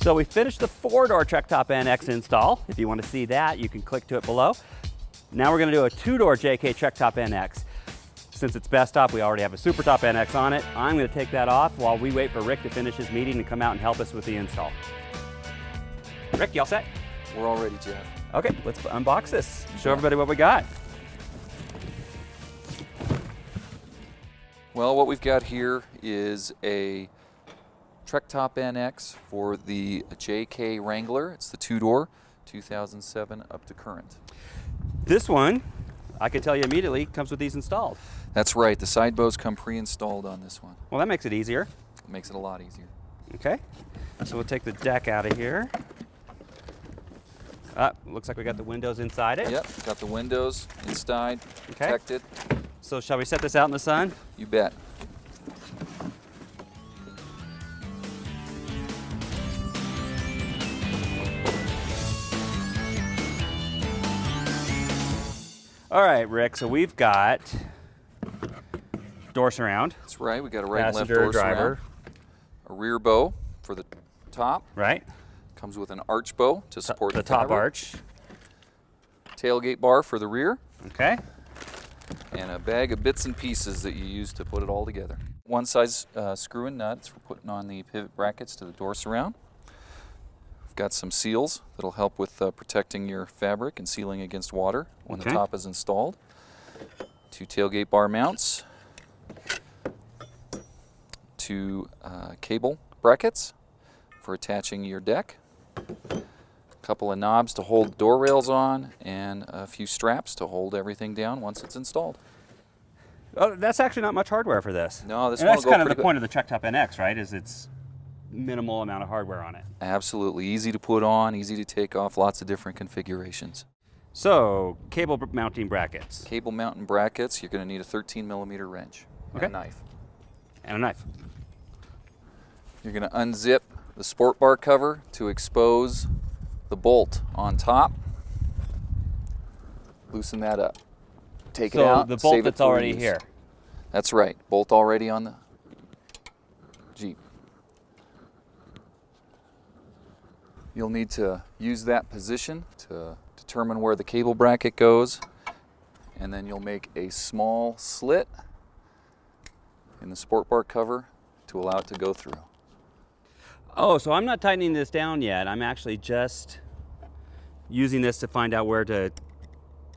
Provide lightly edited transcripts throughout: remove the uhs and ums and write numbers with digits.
So we finished the 4-door Trektop NX install. If you want to see that, you can click to it below. Now we're going to do a 2-door JK Trektop NX. Since it's Bestop, we already have a Supertop NX on it. I'm going to take that off while we wait for Rick to finish his meeting and come out and help us with the install. Rick, you all set? We're all ready, Jeff. Okay, let's unbox this. Show everybody what we got. Well, what we've got here is a Trektop NX for the JK Wrangler. It's the 2-door, 2007 up to current. This one, I can tell you immediately, comes with these installed. That's right, the side bows come pre-installed on this one. Well, that makes it easier. It makes it a lot easier. Okay, so we'll take the deck out of here. Looks like we got the windows inside it. Yep, got the windows inside, protected. So shall we set this out in the sun? You bet. All right, Rick, so we've got door surround. That's right, we got a right and left Passenger, door driver. surround. A rear bow for the top. Right. Comes with an arch bow to support the top fabric. arch. Tailgate bar for the rear. Okay. And a bag of bits and pieces that you use to put it all together. One size screw and nuts for putting on the pivot brackets to the door surround. We've got some seals that'll help with protecting your fabric and sealing against water when the top is installed. 2 tailgate bar mounts. 2 cable brackets for attaching your deck. A couple of knobs to hold door rails on, and a few straps to hold everything down once it's installed. Oh, that's actually not much hardware for this. No, this and one that's will go kind of the pretty point of the Trektop NX, right? Is it's minimal amount of hardware on it. Absolutely easy to put on, easy to take off, lots of different configurations. So, cable mounting brackets. Cable mounting brackets, you're going to need a 13mm wrench and a knife. And a knife. You're going to unzip the sport bar cover to expose the bolt on top. Loosen that up. Take it out. So the bolt that's already here. That's right. Bolt already on the Jeep. You'll need to use that position to determine where the cable bracket goes, and then you'll make a small slit in the sport bar cover to allow it to go through. Oh, so I'm not tightening this down yet. I'm actually just using this to find out where to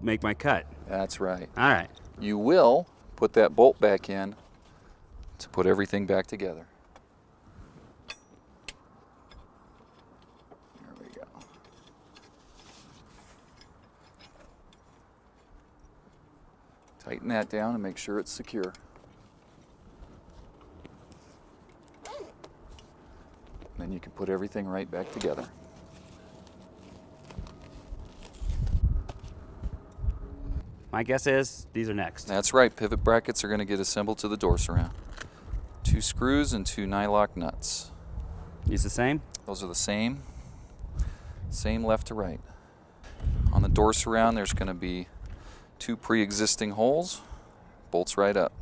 make my cut. That's right. All right. You will put that bolt back in to put everything back together. There we go. Tighten that down and make sure it's secure. Then you can put everything right back together. My guess is these are next. That's right, pivot brackets are going to get assembled to the door surround. 2 screws and 2 nylock nuts. These the same? Those are the same left to right. On the door surround there's going to be 2 pre-existing holes, bolts right up.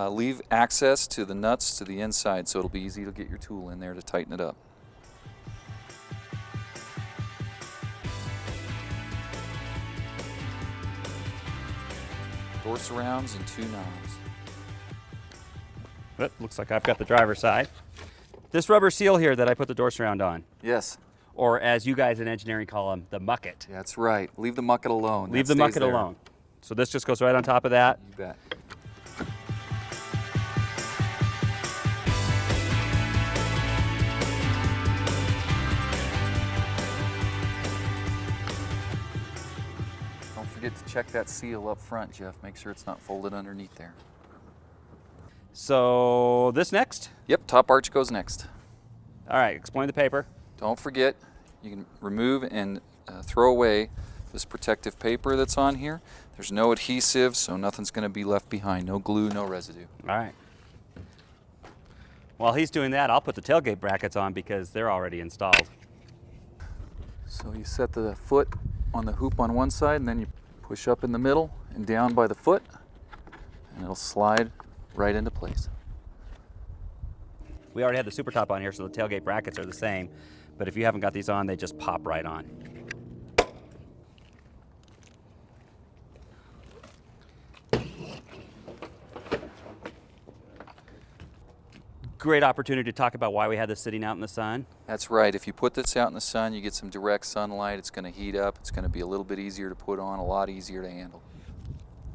Leave access to the nuts to the inside so it'll be easy to get your tool in there to tighten it up. Door surrounds and 2 knobs. But looks like I've got the driver's side. This rubber seal here that I put the door surround on, Yes. or as you guys in engineering call them, the mucket. That's right. Leave the mucket alone. Leave That the stays mucket there. alone. So this just goes right on top of that. You bet. Don't forget to check that seal up front, Jeff. Make sure it's not folded underneath there. So this next? Yep, top arch goes next. All right, explain the paper. Don't forget, you can remove and throw away this protective paper that's on here. There's no adhesive, so nothing's going to be left behind. No glue, no residue. All right. While he's doing that, I'll put the tailgate brackets on because they're already installed. So you set the foot on the hoop on one side, and then you push up in the middle and down by the foot, and it'll slide right into place. We already had the Supertop on here, so the tailgate brackets are the same. But if you haven't got these on, they just pop right on. Great opportunity to talk about why we had this sitting out in the sun. That's right. If you put this out in the sun, you get some direct sunlight. It's going to heat up. It's going to be a little bit easier to put on, a lot easier to handle.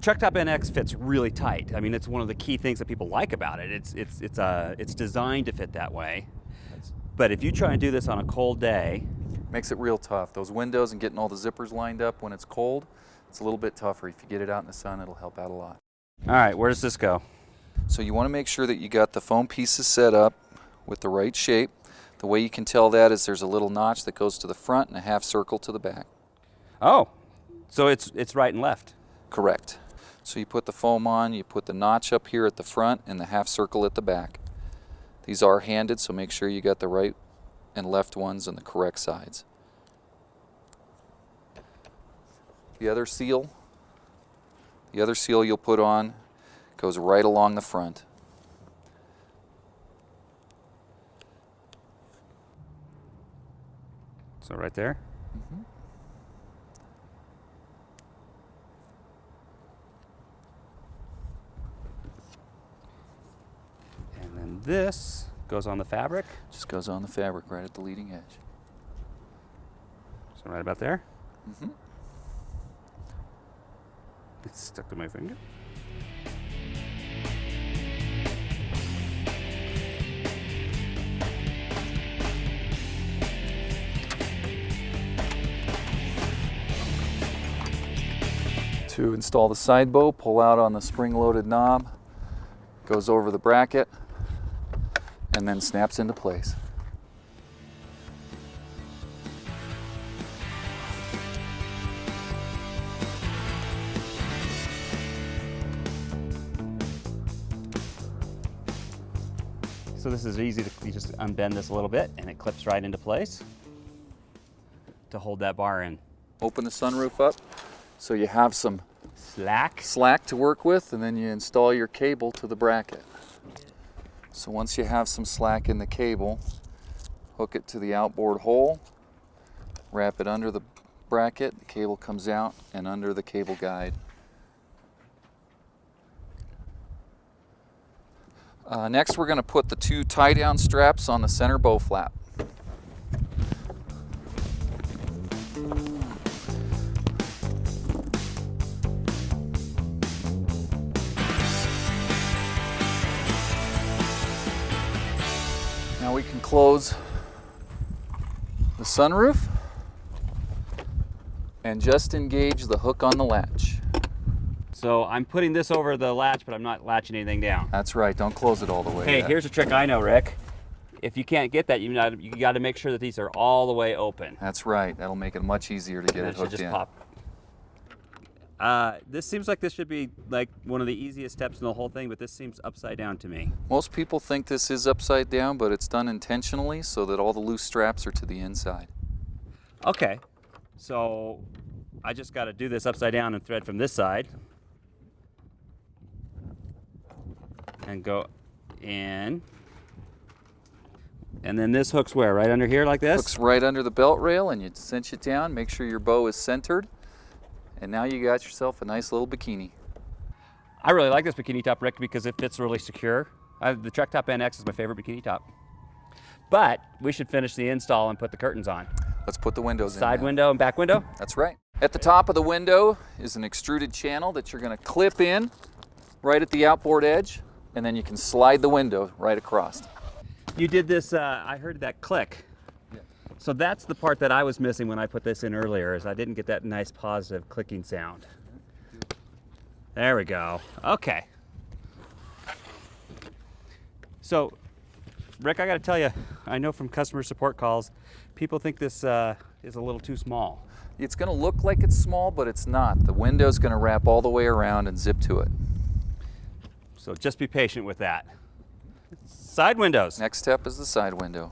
Trektop NX fits really tight. I mean, it's one of the key things that people like about it. It's designed to fit that way. But if you try and do this on a cold day, makes it real tough. Those windows and getting all the zippers lined up when it's cold, it's a little bit tougher. If you get it out in the sun, it'll help out a lot. All right, where does this go? So you want to make sure that you got the foam pieces set up with the right shape. The way you can tell that is there's a little notch that goes to the front and a half circle to the back. Oh, so it's right and left. Correct. So you put the foam on, you put the notch up here at the front and the half circle at the back. These are handed, so make sure you got the right and left ones on the correct sides. The other seal you'll put on goes right along the front. So right there? Mm-hmm. And then this goes on the fabric? Just goes on the fabric right at the leading edge. So right about there? Mm-hmm. It's stuck to my finger. To install the side bow, pull out on the spring-loaded knob, goes over the bracket, and then snaps into place. So this is easy you just unbend this a little bit and it clips right into place to hold that bar in. Open the sunroof up so you have some slack to work with, and then you install your cable to the bracket. So once you have some slack in the cable, hook it to the outboard hole, wrap it under the bracket, the cable comes out and under the cable guide. Next we're going to put the two tie-down straps on the center bow flap. Now we can close the sunroof and just engage the hook on the latch. So I'm putting this over the latch, but I'm not latching anything down. That's right, don't close it all the way. Hey, here's a trick I know, Rick. If you can't get that, you got to make sure that these are all the way open. That's right, that'll make it much easier to get it hooked in. Just pop. This seems like this should be like one of the easiest steps in the whole thing, but this seems upside down to me. Most people think this is upside down, but it's done intentionally so that all the loose straps are to the inside. Okay, so I just got to do this upside down and thread from this side. And go in. And then this hooks where? Right under here like this? Hooks right under the belt rail, and you cinch it down, make sure your bow is centered. And now you got yourself a nice little bikini. I really like this bikini top, Rick, because it fits really secure. The Trektop NX is my favorite bikini top. But we should finish the install and put the curtains on. Let's put the windows in. Side now. window and back window? That's right. At the top of the window is an extruded channel that you're going to clip in right at the outboard edge, and then you can slide the window right across. You did this, I heard that click. Yeah. So that's the part that I was missing when I put this in earlier, is I didn't get that nice positive clicking sound. There we go. Okay. So, Rick, I got to tell you, I know from customer support calls, people think this is a little too small. It's going to look like it's small, but it's not. The window's going to wrap all the way around and zip to it. So just be patient with that. Side windows. Next step is the side window.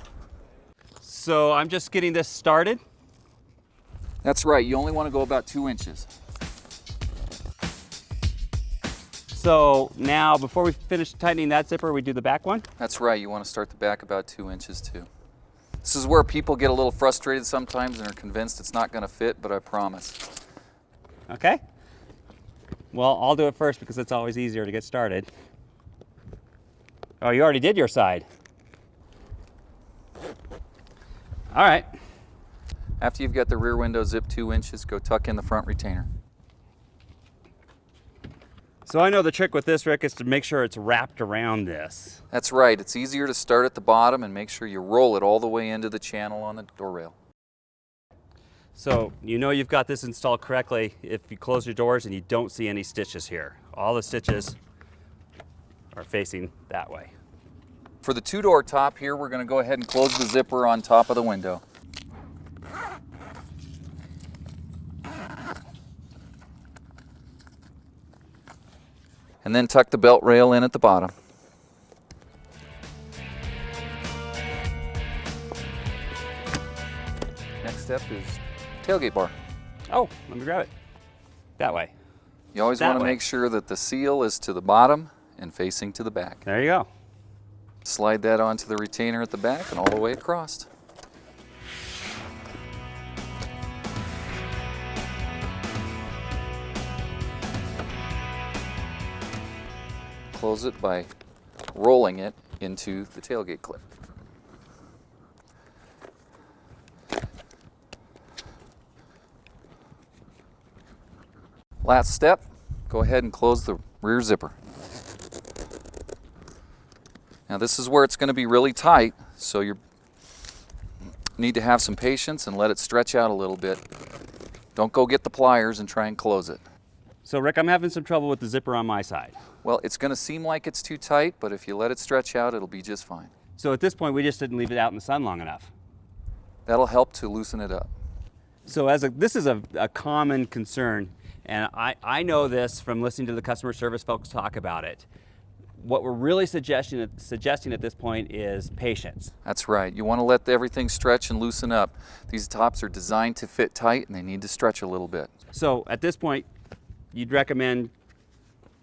So I'm just getting this started. That's right, you only want to go about 2 inches. So now, before we finish tightening that zipper, we do the back one? That's right, you want to start the back about 2 inches too. This is where people get a little frustrated sometimes and are convinced it's not going to fit, but I promise. Okay. Well, I'll do it first because it's always easier to get started. Oh, you already did your side. All right. After you've got the rear window zipped 2 inches, go tuck in the front retainer. So I know the trick with this, Rick, is to make sure it's wrapped around this. That's right. It's easier to start at the bottom and make sure you roll it all the way into the channel on the door rail. So you know you've got this installed correctly if you close your doors and you don't see any stitches here. All the stitches are facing that way. For the 2-door top here, we're going to go ahead and close the zipper on top of the window. And then tuck the belt rail in at the bottom. Next step is tailgate bar. Oh, let me grab it. That way. You always want to make sure that the seal is to the bottom and facing to the back. There you go. Slide that onto the retainer at the back and all the way across. Close it by rolling it into the tailgate clip. Last step, go ahead and close the rear zipper. Now this is where it's going to be really tight, so you need to have some patience and let it stretch out a little bit. Don't go get the pliers and try and close it. So Rick, I'm having some trouble with the zipper on my side. Well, it's going to seem like it's too tight, but if you let it stretch out, it'll be just fine. So at this point, we just didn't leave it out in the sun long enough. That'll help to loosen it up. So this is a common concern, and I know this from listening to the customer service folks talk about it. What we're really suggesting at this point is patience. That's right. You want to let everything stretch and loosen up. These tops are designed to fit tight and they need to stretch a little bit. So at this point, you'd recommend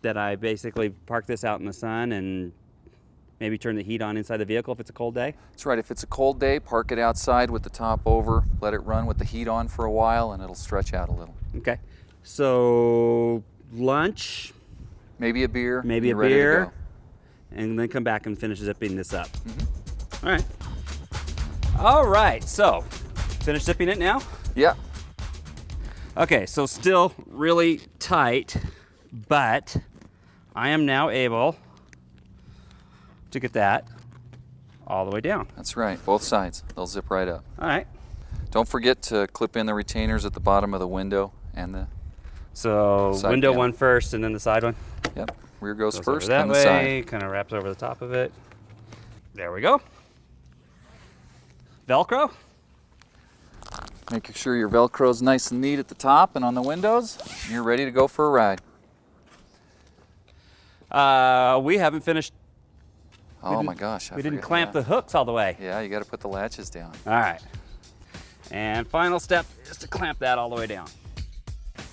that I basically park this out in the sun and maybe turn the heat on inside the vehicle if it's a cold day? That's right. If it's a cold day, park it outside with the top over, let it run with the heat on for a while and it'll stretch out a little. Okay. So lunch. Maybe a beer. Maybe a beer. And then come back and finish zipping this up. Mm-hmm. All right. All right, so finish zipping it now? Yeah. Okay, so still really tight, but I am now able to get that all the way down. That's right, both sides. They'll zip right up. All right. Don't forget to clip in the retainers at the bottom of the window and the So side window panel. one first and then the side one? Yep. Rear goes Goes first, over that then the way, side. kind of wraps over the top of it. There we go. Velcro. Making sure your Velcro's nice and neat at the top and on the windows. And you're ready to go for a ride. We haven't finished. Oh my gosh. We didn't clamp the hooks all the way. Yeah, you got to put the latches down. All right. And final step is to clamp that all the way down.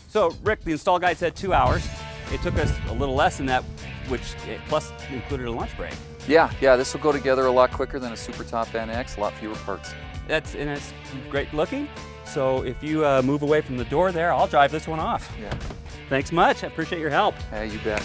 So Rick, the install guide said 2 hours. It took us a little less than that, which plus included a lunch break. Yeah, this will go together a lot quicker than a Super Top NX, a lot fewer parts. And it's great looking. So if you move away from the door there, I'll drive this one off. Yeah. Thanks much. I appreciate your help. Hey, you bet.